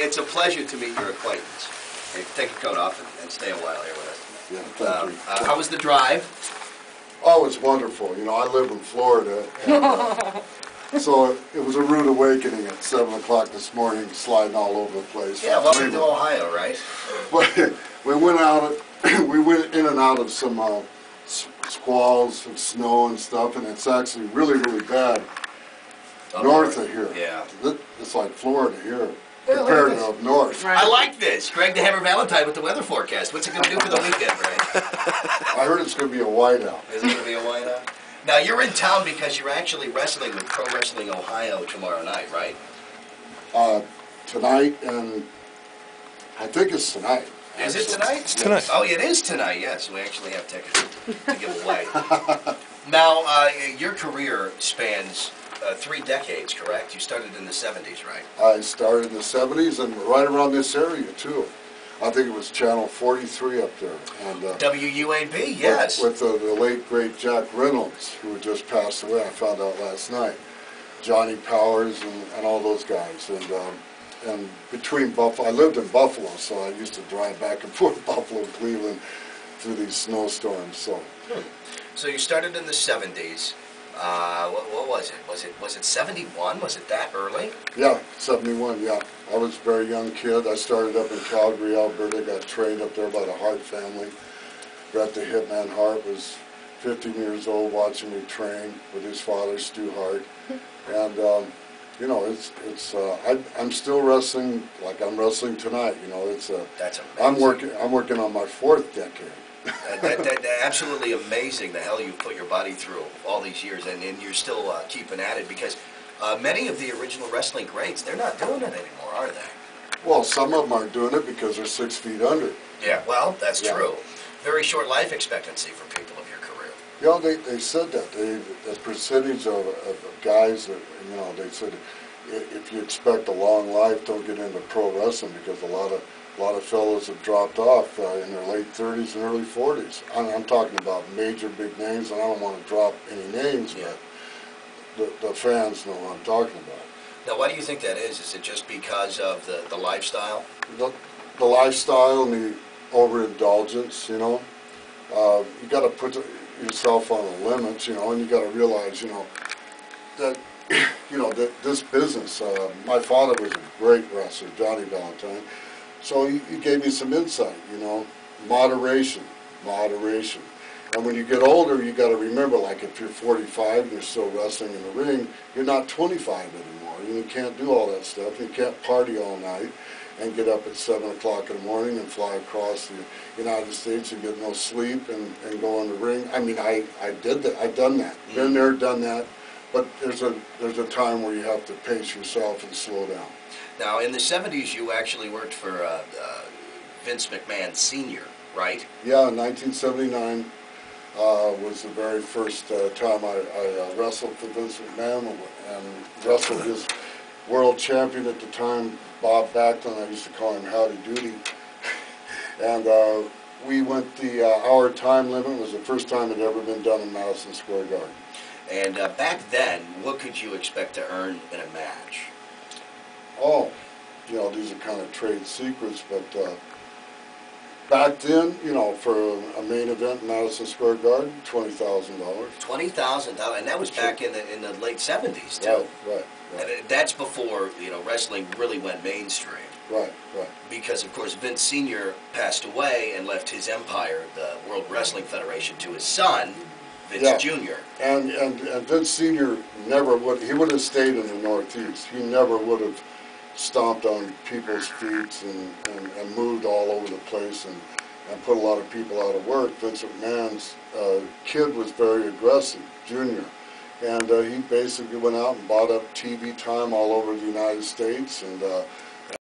it's a pleasure to meet your acquaintance. Hey, take your coat off and stay a while here with us. Yeah, thank you. How was the drive? Oh, it's wonderful. You know, I live in Florida, and, so it was a rude awakening at 7 o'clock this morning, sliding all over the place. Yeah, welcome to Ohio, right? But we went out, we went in and out of some squalls and snow and stuff, and it's actually really, really bad north of here. Yeah. It's like Florida here, compared to up north. Right. I like this. Greg the Hammer Valentine with the weather forecast. What's it going to do for the weekend, Greg? I heard it's going to be a whiteout. Is it going to be a whiteout? Now, you're in town because you're actually wrestling with Pro Wrestling Ohio tomorrow night, right? Tonight, and I think it's tonight. Is it tonight? It's tonight. Oh, it is tonight, yes. We actually have tickets to give away. Now, your career spans 3 decades, correct? You started in the 70s, right? I started in the 70s and right around this area, too. I think it was Channel 43 up there. And, WUAB, yes. With the late, great Jack Reynolds, who had just passed away, I found out last night. Johnny Powers and all those guys. And between Buffalo, I lived in Buffalo, so I used to drive back and forth Buffalo, Cleveland, through these snowstorms. So you started in the 70s. What was it? Was it 71? Was it that early? Yeah, 71, yeah. I was a very young kid. I started up in Calgary, Alberta, got trained up there by the Hart family. Got the Hitman Hart, was 15 years old watching me train with his father, Stu Hart. And, you know, I'm still wrestling like I'm wrestling tonight. You know, That's amazing. I'm working on my 4th decade. That's absolutely amazing the hell you've put your body through all these years, and you're still keeping at it, because many of the original wrestling greats, they're not doing it anymore, are they? Well, some of them aren't doing it because they're 6 feet under. Yeah, well, that's true. Very short life expectancy for people of your career. Yeah, they said that. The percentage of guys that, you know, they said if you expect a long life, don't get into pro wrestling, because a lot of fellows have dropped off in their late 30s and early 40s. I'm talking about major big names, and I don't want to drop any names, but the fans know what I'm talking about. Now, why do you think that is? Is it just because of the lifestyle? The lifestyle and the overindulgence, you know. You got to put yourself on the limits, you know, and you got to realize, you know, that that this business. My father was a great wrestler, Johnny Valentine. So he gave me some insight, you know, moderation. And when you get older, you got to remember, like if you're 45 and you're still wrestling in the ring, you're not 25 anymore. You can't do all that stuff. You can't party all night and get up at 7 o'clock in the morning and fly across the United States and get no sleep and go in the ring. I mean, I did that. I've done that. Been there, done that. But there's a time where you have to pace yourself and slow down. Now, in the 70s, you actually worked for Vince McMahon Sr., right? Yeah, 1979 was the very first time I wrestled for Vince McMahon and wrestled his world champion at the time, Bob Backlund. I used to call him Howdy Doody. And we went the hour time limit. It was the first time it had ever been done in Madison Square Garden. And back then, what could you expect to earn in a match? Oh, you know, these are kind of trade secrets, but back then, you know, for a main event in Madison Square Garden, $20,000. $20,000, and that was back in the late 70s too. Right. And that's before, you know, wrestling really went mainstream. Right. Because of course Vince Sr. passed away and left his empire, the World Wrestling Federation, to his son, Vince Jr. And Vince Sr. never would. He would have stayed in the Northeast. He never would have stomped on people's feet and moved all over the place and put a lot of people out of work. Vince McMahon's kid was very aggressive, Junior, and he basically went out and bought up TV time all over the United States, and